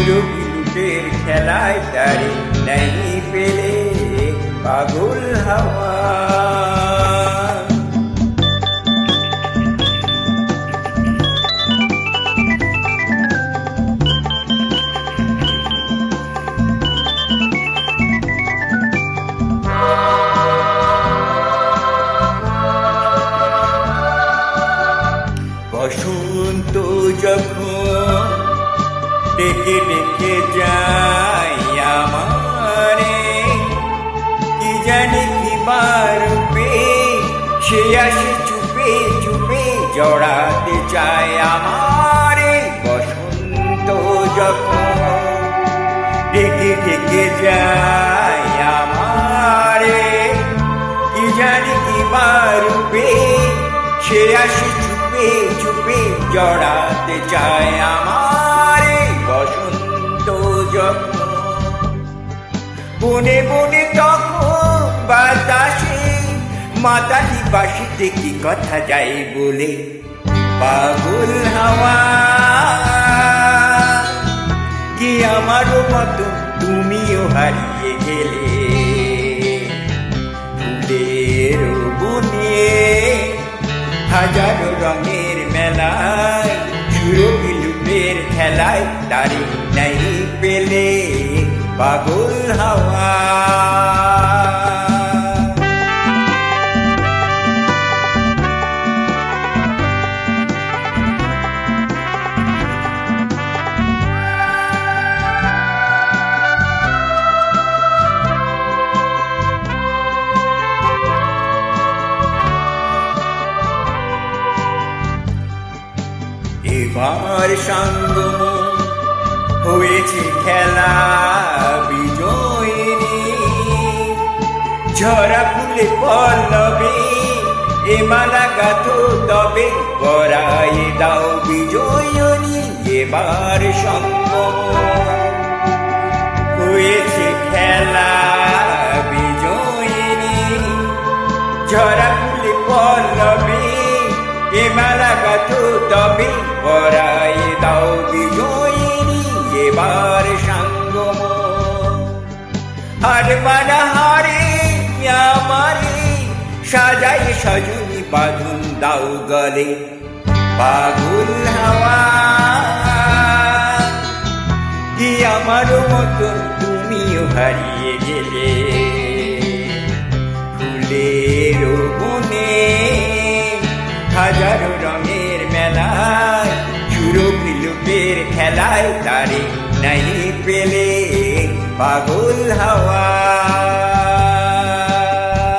বিলুটের খেলায় তারে নাই পেলে পাগল হাওয়া। বসন্ত যখন ডেকে ডেকে যায় আমারে, কি জানি কি রূপে সে আসে চুপে চুপে জড়াতে চায় আমারে। বসন্ত যখন ডেকে ডেকে যায় আমারে, কি জানি কি রূপে সে আসে চুপে চুপে জড়াতে চায় আমারে। বসন্ত যখন বনে বনে তখন বাতাসে মাতালি বাসিতে কি কথা যায় বলে পাগল হাওয়া। কি আমারও মতো তুমিও হারিয়ে গেলে ফুলের বনে হাজারো রঙের মেলায়, বিলুটের খেলায় তারি নাই পেলে পাগল হাওয়া। এবার সঙ্গ হয়েছে খেলা বিজয়িনী, ঝরা ফুলে পল্লবে এ মালা গাথো তবে পরাই দাও বিজয়িনী। এবার সঙ্গ হয়েছে খেলা বিজয়িনী, ঝরা ফুলে পল্লবে এ মালা গাথো তবে পরাই দাও বিজয়িনী। এবার সঙ্গম হার মানা হারে আমারে সাজাই সজনী বাঁধন দাও গলে পাগল হাওয়া। কি আমারও মতো তুমিও হারিয়ে গেলে ফুলের বনে হাজারো রঙের মেলায়, বিলুটের খেলায় তারে নাই পেলে পাগল হাওয়া।